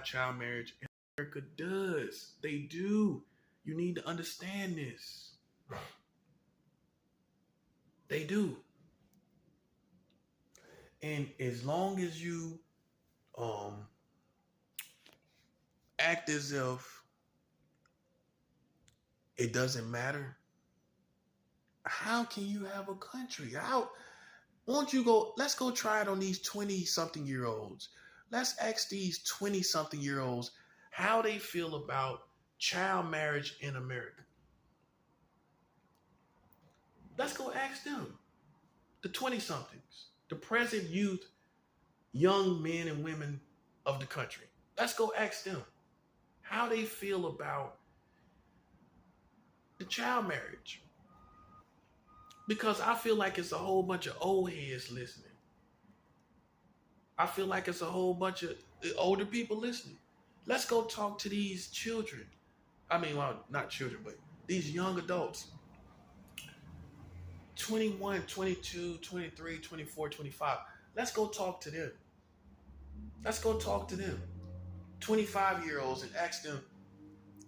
child marriage. America does. They do. You need to understand this. They do. And as long as you um act as if it doesn't matter, how can you have a country? How won't you go? Let's go try it on these 20 something year olds. Let's ask these 20 something year olds how they feel about child marriage in America. Let's go ask them, the 20 somethings, the present youth, young men and women of the country. Let's go ask them how they feel about the child marriage. Because I feel like it's a whole bunch of old heads listening. I feel like it's a whole bunch of older people listening. Let's go talk to these children. I mean, well, not children, but these young adults. 21, 22, 23, 24, 25. Let's go talk to them. Let's go talk to them. 25-year-olds and ask them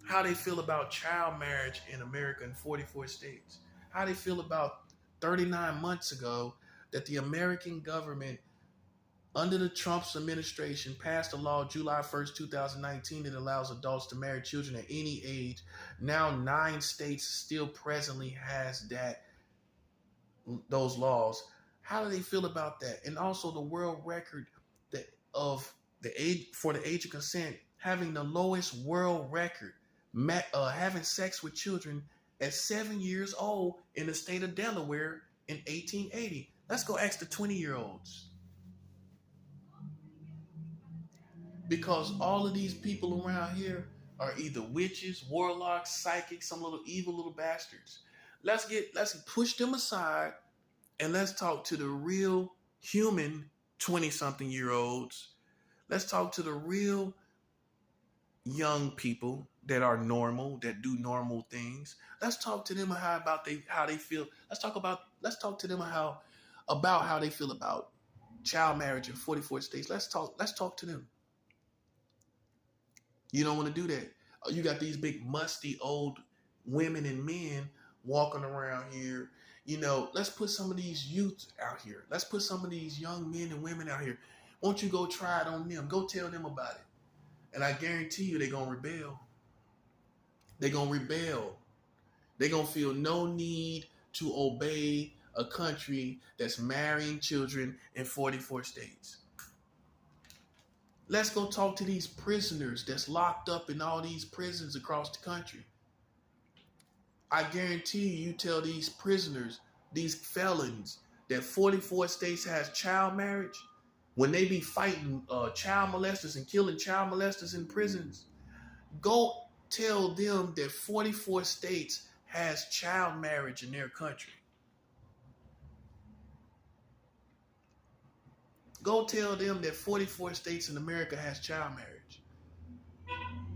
how they feel about child marriage in America in 44 states. How they feel about 39 months ago that the American government under the Trump's administration passed a law July 1st, 2019 that allows adults to marry children at any age. Now 9 states still presently has those laws. How do they feel about that? And also the world record that of the age for the age of consent, having the lowest world record, having sex with children at 7 years old in the state of Delaware in 1880. Let's go ask the 20-year-olds. Because all of these people around here are either witches, warlocks, psychics, some little evil little bastards. Let's push them aside and let's talk to the real human 20-something year olds. Let's talk to the real young people that are normal, that do normal things. Let's talk to them how they feel. Let's talk to them about how they feel about child marriage in 44 states. Let's talk to them. You don't want to do that. You got these big musty old women and men walking around here. Let's put some of these youth out here. Let's put some of these young men and women out here. Won't you go try it on them? Go tell them about it. And I guarantee you they're going to rebel. They're going to rebel. They're going to feel no need to obey a country that's marrying children in 44 states. Let's go talk to these prisoners that's locked up in all these prisons across the country. I guarantee you tell these prisoners, these felons, that 44 states has child marriage, when they be fighting child molesters and killing child molesters in prisons, go tell them that 44 states has child marriage in their country. Go tell them that 44 states in America has child marriage.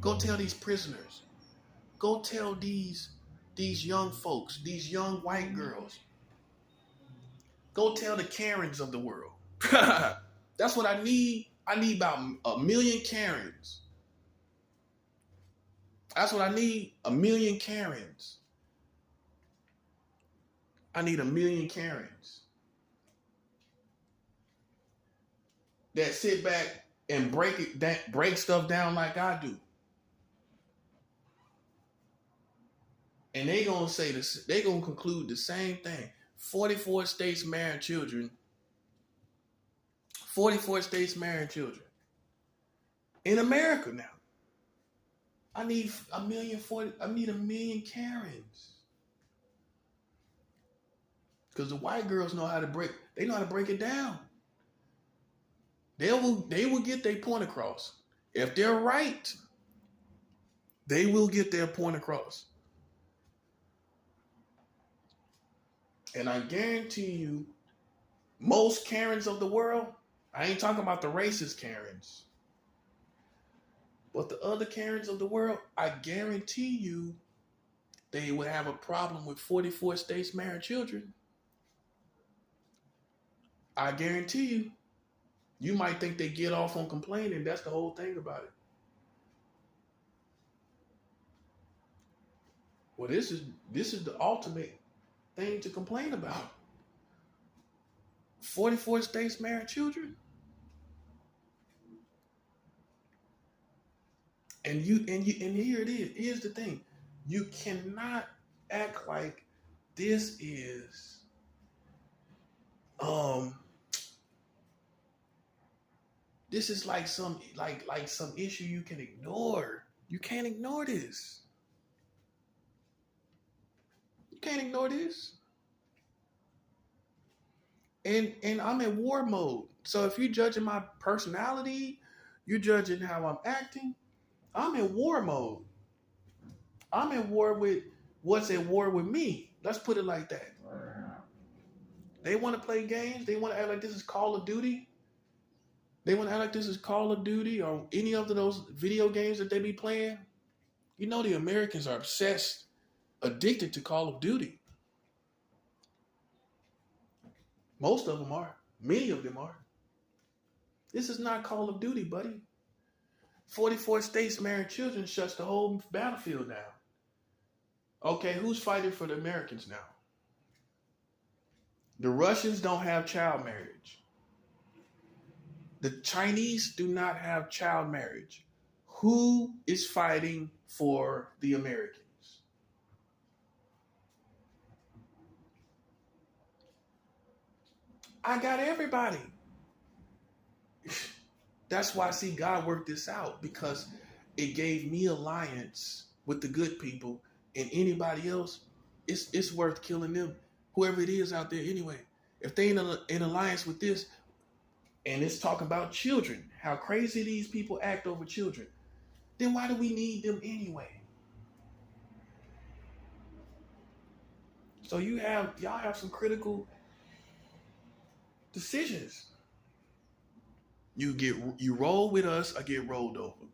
Go tell these prisoners. Go tell these young folks, these young white girls. Go tell the Karens of the world. That's what I need. I need about 1 million Karens. That's what I need, 1 million Karens. I need 1 million Karens that sit back and break stuff down like I do. And they gonna say this, they gonna conclude the same thing. 44 states marrying children. 44 states marrying children. In America now. I need 1 million Karens. Because the white girls know how to break it down. They will get their point across. If they're right, they will get their point across. And I guarantee you, most Karens of the world, I ain't talking about the racist Karens, but the other Karens of the world, I guarantee you, they would have a problem with 44 states marrying children. I guarantee you. You might think they get off on complaining. That's the whole thing about it. Well, this is the ultimate thing to complain about. 44 states marry children. And here it is. Here's the thing. You cannot act like this is this is like some issue you can ignore. You can't ignore this. You can't ignore this. And I'm in war mode. So if you're judging my personality, you're judging how I'm acting, I'm in war mode. I'm in war with what's at war with me. Let's put it like that. They want to play games. They want to act like this is Call of Duty. They want to act like this is Call of Duty or any of those video games that they be playing. You know the Americans are obsessed, addicted to Call of Duty. Most of them are. Many of them are. This is not Call of Duty, buddy. 44 states marrying children shuts the whole battlefield down. Okay, who's fighting for the Americans now? The Russians don't have child marriage. The Chinese do not have child marriage. Who is fighting for the Americans? I got everybody. That's why I see God work this out, because it gave me alliance with the good people, and anybody else, it's worth killing them, whoever it is out there anyway. If they in alliance with this, and it's talking about children, how crazy these people act over children, then why do we need them anyway? So y'all have some critical decisions. You roll with us or get rolled over.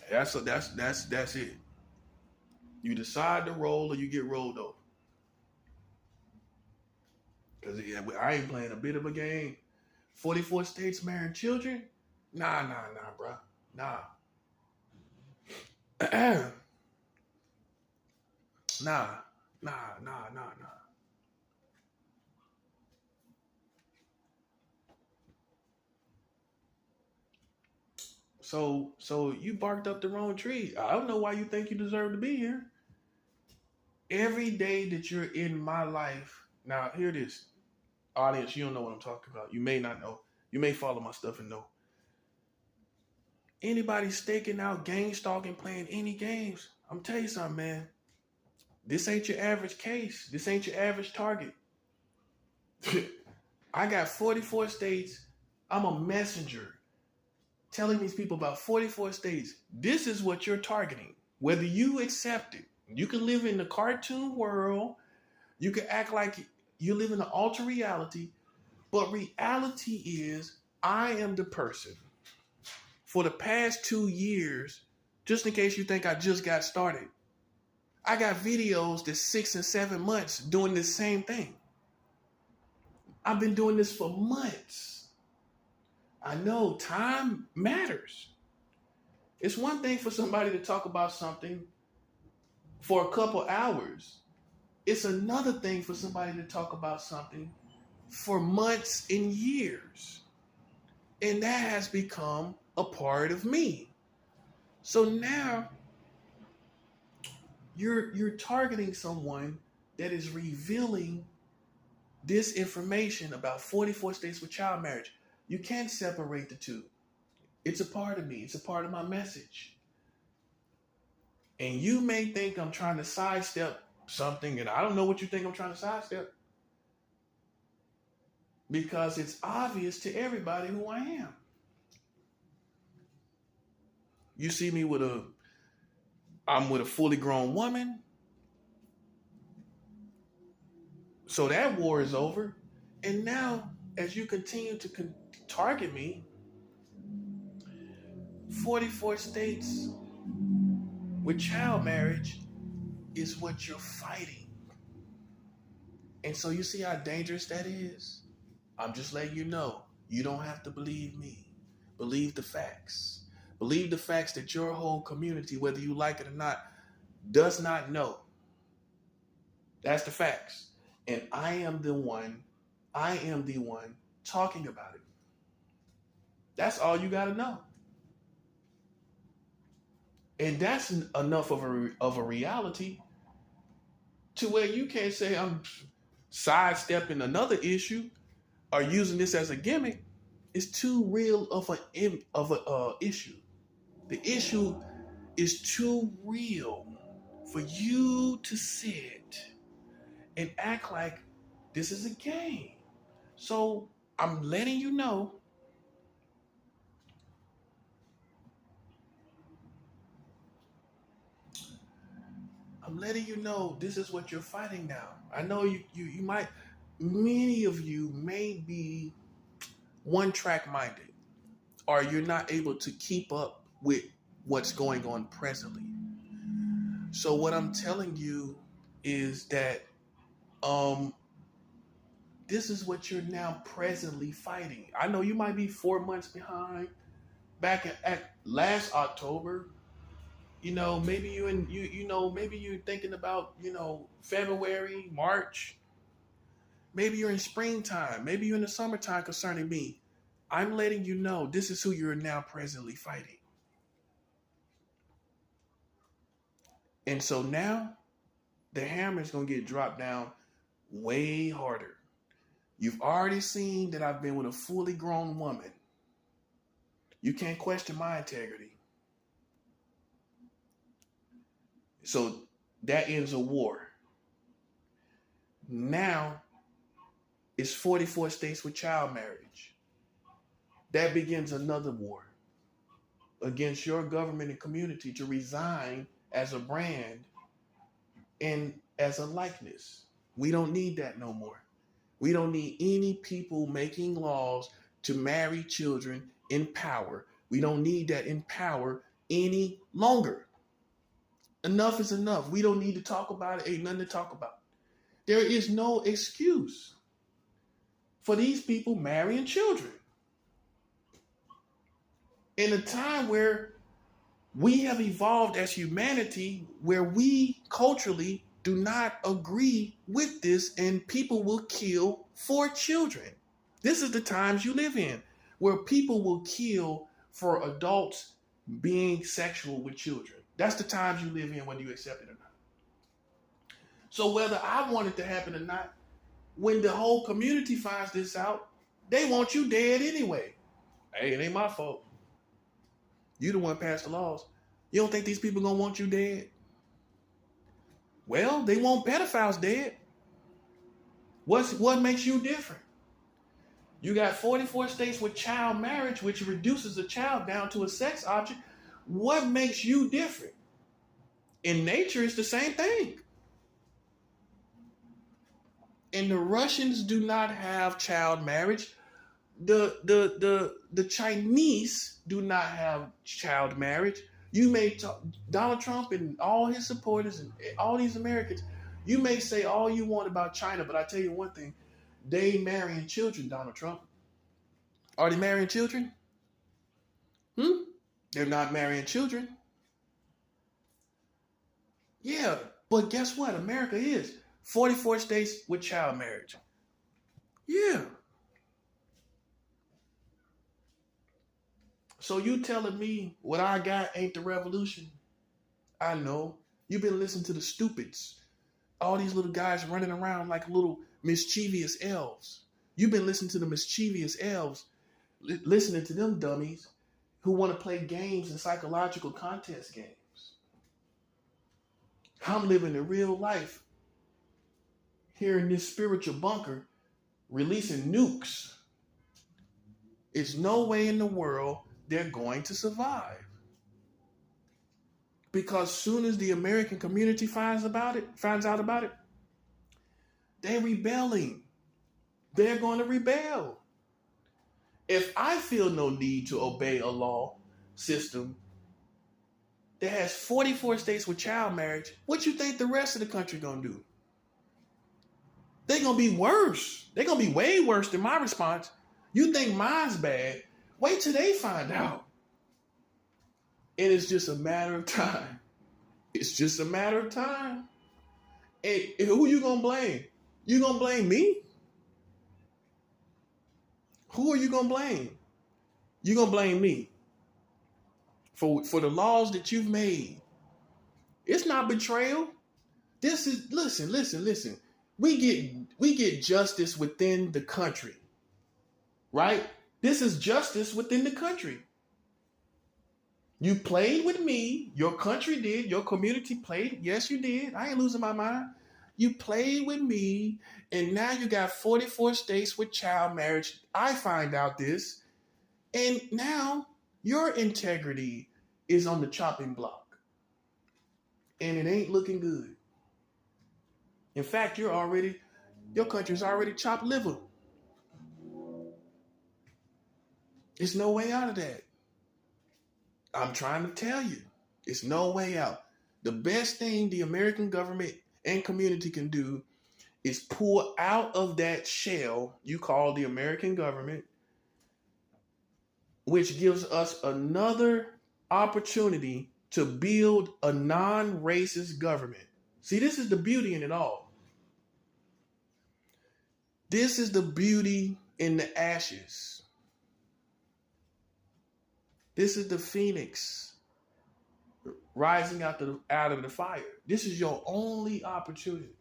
That's it. You decide to roll or you get rolled over. Because I ain't playing a bit of a game. 44 states marrying children? Nah, bro. Nah. Nah. So you barked up the wrong tree. I don't know why you think you deserve to be here. Every day that you're in my life, now hear this, audience, you don't know what I'm talking about. You may not know. You may follow my stuff and know. Anybody staking out, gang stalking, playing any games, I'm telling you something, man. This ain't your average case. This ain't your average target. I got 44 states. I'm a messenger telling these people about 44 states. This is what you're targeting. Whether you accept it, you can live in the cartoon world. You can act like you live in an altered reality. But reality is, I am the person. For the past 2 years, just in case you think I just got started, I got videos that's 6 and 7 months doing this same thing. I've been doing this for months. I know time matters. It's one thing for somebody to talk about something for a couple hours. It's another thing for somebody to talk about something for months and years. And that has become a part of me. So now you're targeting someone that is revealing this information about 44 states with child marriage. You can't separate the two. It's a part of me. It's a part of my message. And you may think I'm trying to sidestep something, and I don't know what you think I'm trying to sidestep. Because it's obvious to everybody who I am. You see me I'm with a fully grown woman. So that war is over. And now, as you continue to target me, 44 states with child marriage is what you're fighting. And so you see how dangerous that is? I'm just letting you know, you don't have to believe me. Believe the facts. Believe the facts that your whole community, whether you like it or not, does not know. That's the facts. And I am the one talking about it. That's all you got to know. And that's enough of a reality to where you can't say I'm sidestepping another issue or using this as a gimmick. It's too real of a issue. The issue is too real for you to sit and act like this is a game. So I'm letting you know. I'm letting you know this is what you're fighting now. I know you might, many of you may be one track minded, or you're not able to keep up with what's going on presently. So what I'm telling you is that this is what you're now presently fighting. I know you might be 4 months behind. Back at last October, maybe maybe you're thinking about, February, March. Maybe you're in springtime. Maybe you're in the summertime concerning me. I'm letting you know this is who you're now presently fighting. And so now the hammer is going to get dropped down way harder. You've already seen that I've been with a fully grown woman. You can't question my integrity. So that ends a war. Now it's 44 states with child marriage. That begins another war against your government and community to resign as a brand and as a likeness. We don't need that no more. We don't need any people making laws to marry children in power. We don't need that in power any longer. Enough is enough. We don't need to talk about it. Ain't nothing to talk about. There is no excuse for these people marrying children. In a time where we have evolved as humanity, where we culturally do not agree with this, and people will kill for children. This is the times you live in, where people will kill for adults being sexual with children. That's the times you live in, whether you accept it or not. So whether I want it to happen or not, when the whole community finds this out, they want you dead anyway. Hey, it ain't my fault. You the one passed the laws. You don't think these people gonna want you dead? Well, they want pedophiles dead. What makes you different? You got 44 states with child marriage, which reduces a child down to a sex object. What makes you different? In nature, it's the same thing. And the Russians do not have child marriage. The Chinese do not have child marriage. You may talk, Donald Trump and all his supporters and all these Americans, you may say all you want about China, but I tell you one thing, they marrying children, Donald Trump. Are they marrying children? They're not marrying children. Yeah, but guess what? America is 44 states with child marriage. Yeah. So you telling me what I got ain't the revolution? I know. You've been listening to the stupids. All these little guys running around like little mischievous elves. You've been listening to the mischievous elves, listening to them dummies who want to play games and psychological contest games. I'm living in real life here in this spiritual bunker, releasing nukes. It's no way in the world they're going to survive. Because soon as the American community finds out about it, they're rebelling. They're going to rebel. If I feel no need to obey a law system that has 44 states with child marriage, what you think the rest of the country going to do? They're going to be worse. They're going to be way worse than my response. You think mine's bad? Wait till they find out. It is just a matter of time. It's just a matter of time. And who you gonna blame? You gonna blame me? Who are you gonna blame? You gonna blame me for the laws that you've made. It's not betrayal. This is listen. We get justice within the country, right? This is justice within the country. You played with me. Your country did. Your community played. Yes, you did. I ain't losing my mind. You played with me, and now you got 44 states with child marriage. I find out this, and now your integrity is on the chopping block, and it ain't looking good. In fact, your country's already chopped liver. There's no way out of that. I'm trying to tell you, it's no way out. The best thing the American government and community can do is pull out of that shell you call the American government, which gives us another opportunity to build a non-racist government. See, this is the beauty in it all. This is the beauty in the ashes. This is the phoenix rising out of the fire. This is your only opportunity.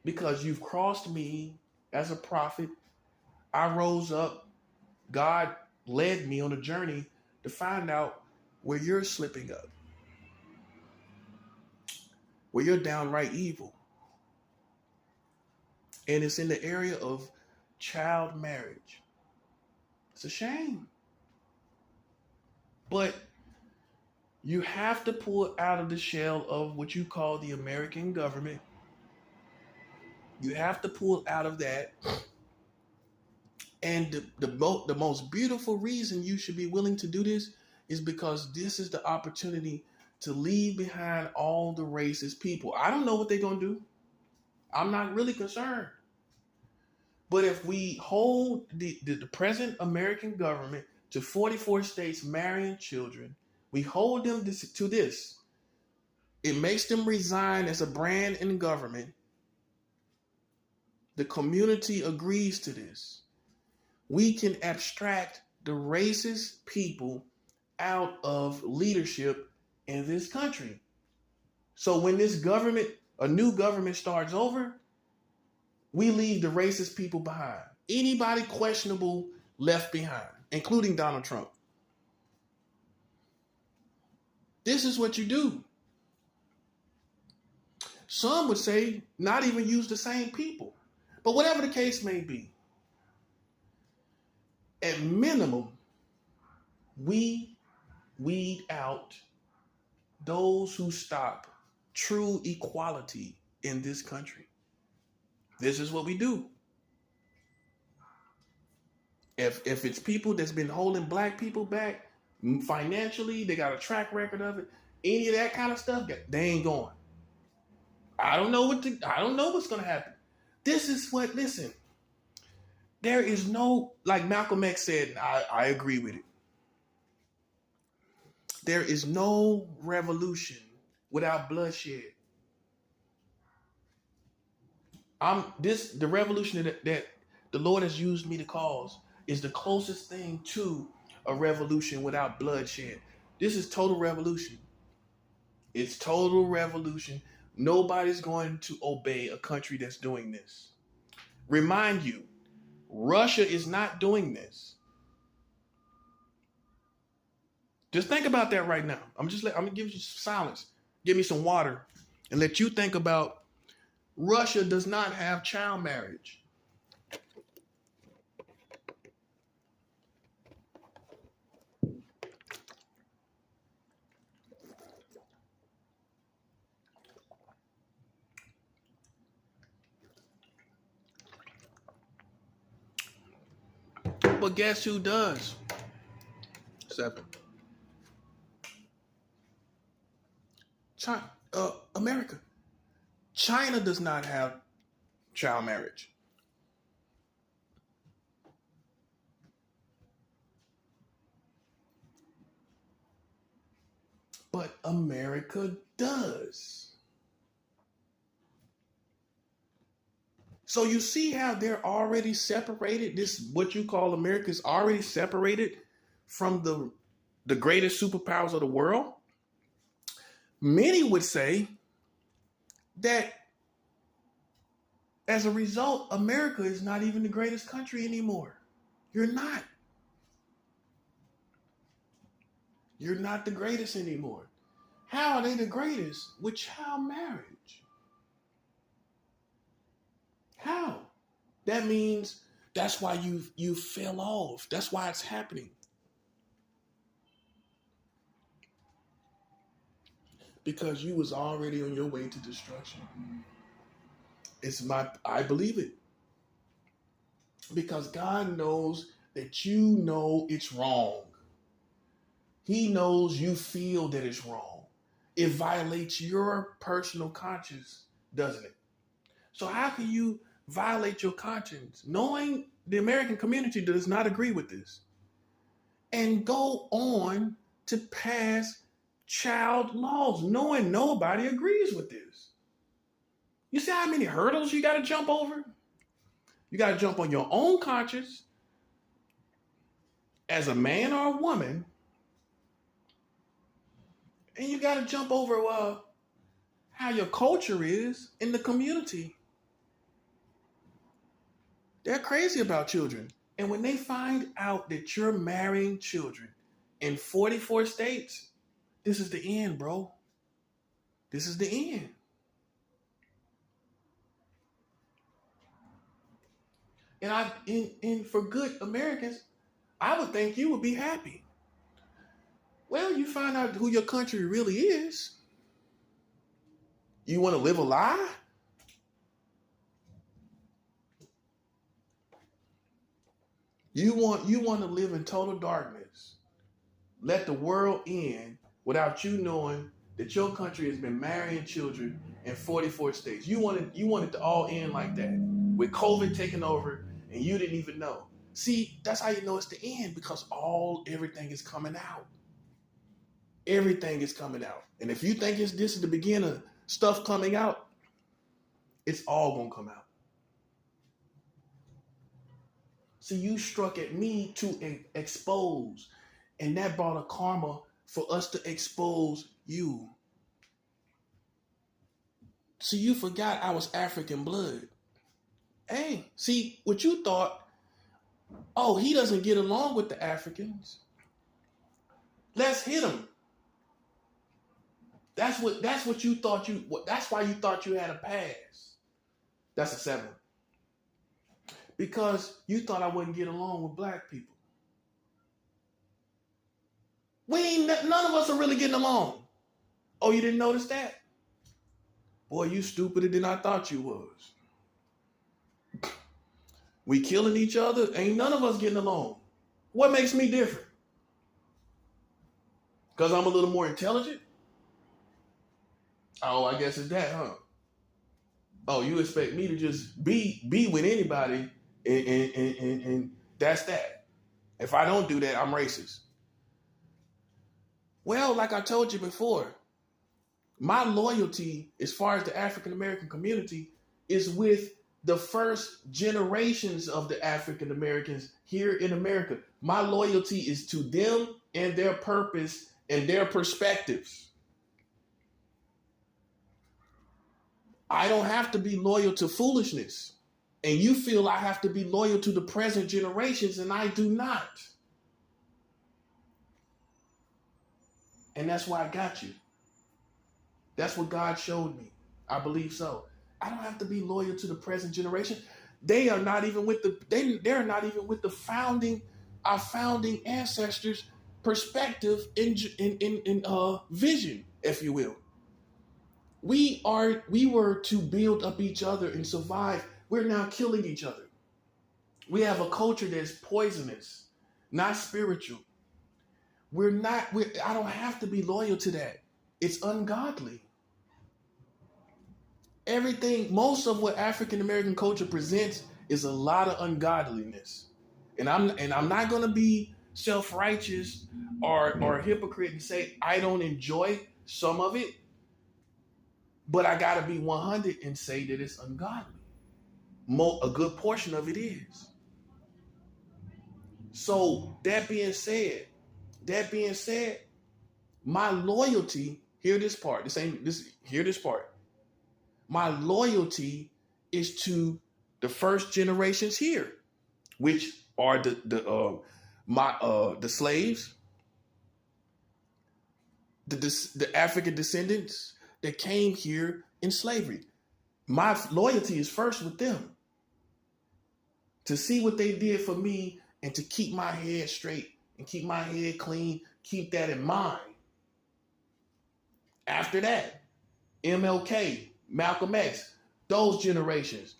Because you've crossed me as a prophet. I rose up. God led me on a journey to find out where you're slipping up, where you're downright evil. And it's in the area of child marriage. It's a shame. But you have to pull out of the shell of what you call the American government. You have to pull out of that. And the most beautiful reason you should be willing to do this is because this is the opportunity to leave behind all the racist people. I don't know what they're going to do. I'm not really concerned. But if we hold the present American government to 44 states marrying children, we hold them to this. It makes them resign as a brand in government. The community agrees to this. We can abstract the racist people out of leadership in this country. So when a new government starts over, we leave the racist people behind. Anybody questionable left behind, including Donald Trump. This is what you do. Some would say not even use the same people. But whatever the case may be, at minimum, we weed out those who stop true equality in this country. This is what we do. If it's people that's been holding black people back financially, they got a track record of it, any of that kind of stuff, they ain't going. I don't know what's gonna happen. This is what, listen, there is no, like Malcolm X said, and I agree with it. There is no revolution without bloodshed. The revolution that the Lord has used me to cause is the closest thing to a revolution without bloodshed. This is total revolution. It's total revolution. Nobody's going to obey a country that's doing this. Remind you, Russia is not doing this. Just think about that right now. I'm gonna give you some silence. Give me some water and let you think about Russia does not have child marriage. But guess who does? 7. China, America. China does not have child marriage. But America does. So you see how they're already separated? This, what you call America, is already separated from the greatest superpowers of the world. Many would say that as a result, America is not even the greatest country anymore. You're not. You're not the greatest anymore. How are they the greatest? With child marriage. How? That means that's why you fell off. That's why it's happening. Because you was already on your way to destruction. I believe it. Because God knows that you know it's wrong. He knows you feel that it's wrong. It violates your personal conscience, doesn't it? So how can you violate your conscience knowing the American community does not agree with this and go on to pass child laws knowing nobody agrees with this? You see how many hurdles you got to jump over? You got to jump on your own conscience as a man or a woman, and you got to jump over how your culture is in the community. They're crazy about children. And when they find out that you're marrying children in 44 states, this is the end, bro. This is the end. And for good Americans, I would think you would be happy. Well, you find out who your country really is. You want to live a lie? You want to live in total darkness. Let the world end without you knowing that your country has been marrying children in 44 states. You want it to all end like that, with COVID taking over and you didn't even know. See, that's how you know it's the end, because everything is coming out. Everything is coming out. And if you think this is the beginning of stuff coming out, it's all gonna come out. See, you struck at me to expose, and that brought a karma for us to expose you. See, you forgot I was African blood. Hey, see, what you thought, oh, he doesn't get along with the Africans. Let's hit him. That's what you thought that's why you thought you had a pass. That's a 7. Because you thought I wouldn't get along with black people. None of us are really getting along. Oh, you didn't notice that? Boy, you stupider than I thought you was. We killing each other. Ain't none of us getting along. What makes me different? Because I'm a little more intelligent? Oh, I guess it's that, huh? Oh, you expect me to just be with anybody and that's that. If I don't do that, I'm racist. Well, like I told you before, my loyalty as far as the African American community is with the first generations of the African Americans here in America. My loyalty is to them and their purpose and their perspectives. I don't have to be loyal to foolishness. And you feel I have to be loyal to the present generations, and I do not. And that's why I got you. That's what God showed me. I believe so. I don't have to be loyal to the present generation. They are not even with they're not even with our founding ancestors' perspective in vision, if you will. We were to build up each other and survive. We're now killing each other. We have a culture that's poisonous, not spiritual. I don't have to be loyal to that. It's ungodly. Most of what African American culture presents is a lot of ungodliness. And I'm not going to be self-righteous or a hypocrite and say, I don't enjoy some of it, but I got to be 100 and say that it's ungodly. A good portion of it is. So that being said, my loyalty, hear this part. Hear this part. My loyalty is to the first generations here, which are the slaves, the African descendants that came here in slavery. My loyalty is first with them. To see what they did for me and to keep my head straight and keep my head clean, keep that in mind. After that, MLK, Malcolm X, those generations,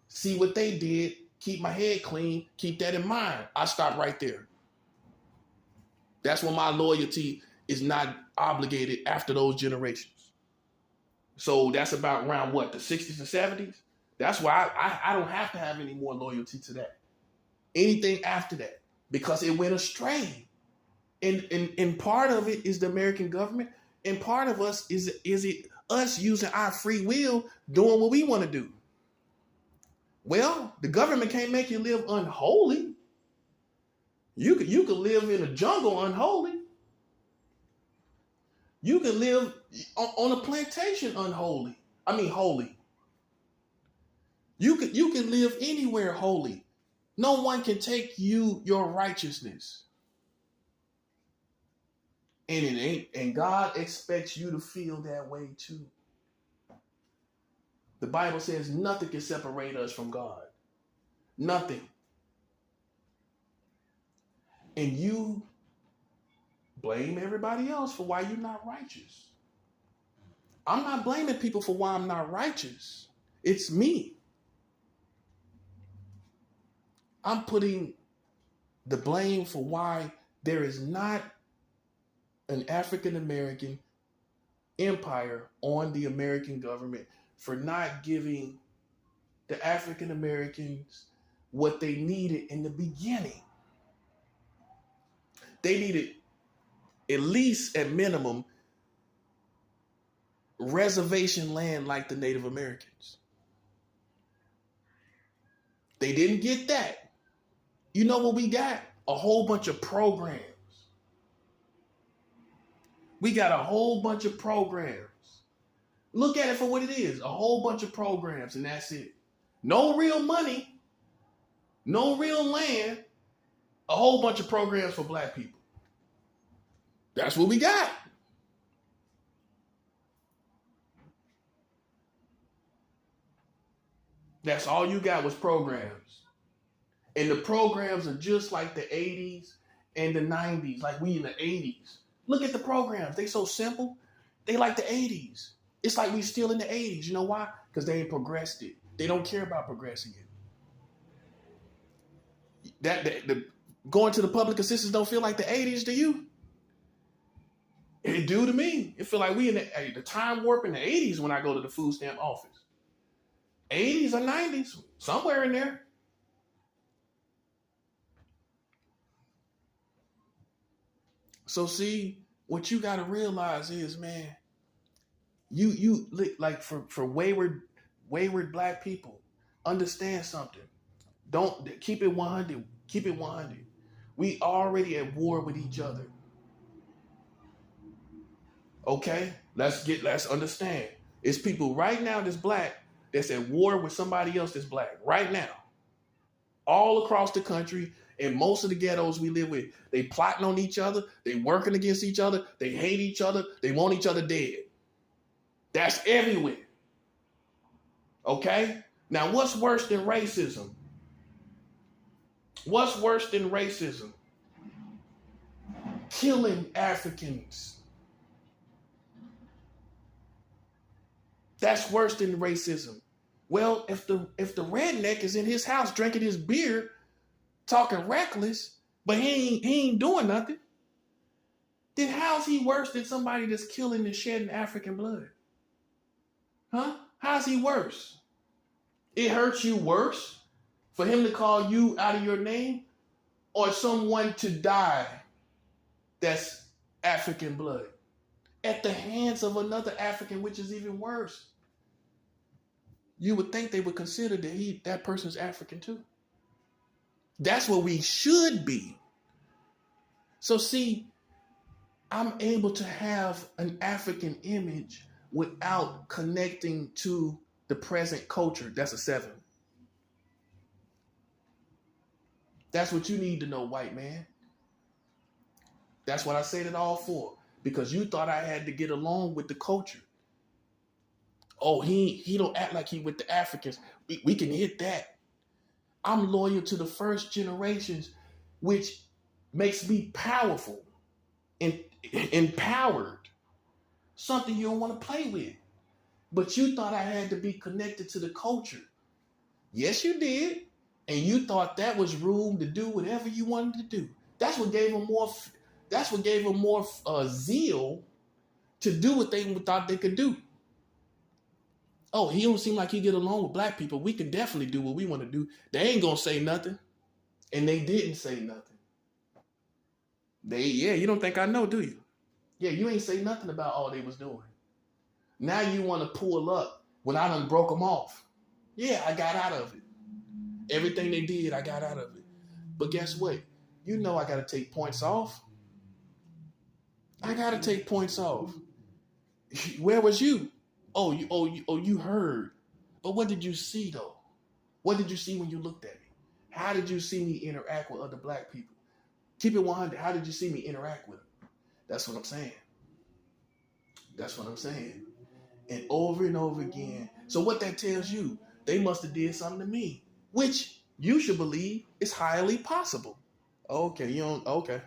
see what they did, keep my head clean, keep that in mind. I stop right there. That's when my loyalty is not obligated after those generations. So that's about around what, the 60s and 70s? That's why I don't have to have any more loyalty to that. Anything after that, because it went astray. And part of it is the American government, and part of us is it us using our free will, doing what we want to do. Well, the government can't make you live unholy. You could live in a jungle unholy. You can live on a plantation unholy. Holy. You can live anywhere holy. No one can take your righteousness. And it ain't, and God expects you to feel that way too. The Bible says nothing can separate us from God. Nothing. And you blame everybody else for why you're not righteous. I'm not blaming people for why I'm not righteous. It's me. I'm putting the blame for why there is not an African American empire on the American government for not giving the African Americans what they needed in the beginning. They needed, at least at minimum, reservation land like the Native Americans. They didn't get that. You know what we got? A whole bunch of programs. We got a whole bunch of programs. Look at it for what it is. A whole bunch of programs, and that's it. No real money, no real land, a whole bunch of programs for black people. That's what we got. That's all you got was programs. And the programs are just like the 80s and the 90s, like we in the 80s. Look at the programs. They so simple. They like the 80s. It's like we still in the 80s. You know why? Because they ain't progressed it. They don't care about progressing it. Going to the public assistance don't feel like the 80s to you? It do to me. It feel like we in the time warp in the 80s when I go to the food stamp office. 80s or 90s, somewhere in there. So see, what you got to realize is, man, you like for wayward black people, understand something. Don't keep it 100. Keep it 100. We already at war with each other. Okay? Let's understand. It's people right now that's black that's at war with somebody else that's black right now. All across the country, and most of the ghettos we live with, they plotting on each other, they working against each other, they hate each other, they want each other dead. That's everywhere. Okay? Now, what's worse than racism? What's worse than racism? Killing Africans. That's worse than racism. Well, if the redneck is in his house drinking his beer, talking reckless, but he ain't doing nothing, then how's he worse than somebody that's killing and shedding African blood? Huh? How's he worse? It hurts you worse for him to call you out of your name or someone to die that's African blood at the hands of another African, which is even worse. You would think they would consider that person's African too. That's what we should be. So see, I'm able to have an African image without connecting to the present culture. That's a 7. That's what you need to know, white man. That's what I said it all for. Because you thought I had to get along with the culture. Oh, he don't act like he with the Africans. We can hit that. I'm loyal to the first generations, which makes me powerful and empowered. Something you don't want to play with. But you thought I had to be connected to the culture. Yes, you did. And you thought that was room to do whatever you wanted to do. That's what gave them more. That's what gave them more zeal to do what they thought they could do. Oh, he don't seem like he get along with black people. We can definitely do what we want to do. They ain't gonna say nothing, and they didn't say nothing. You don't think I know, do you? Yeah, you ain't say nothing about all they was doing. Now you want to pull up when I done broke them off. Yeah, I got out of it. Everything they did, I got out of it. But guess what? You know I got to take points off. I got to take points off. Where was you? You heard. But what did you see, though? What did you see when you looked at me? How did you see me interact with other black people? Keep it 100. How did you see me interact with them? That's what I'm saying. That's what I'm saying. And over again. So what that tells you, they must have did something to me, which you should believe is highly possible. Okay, you don't, okay.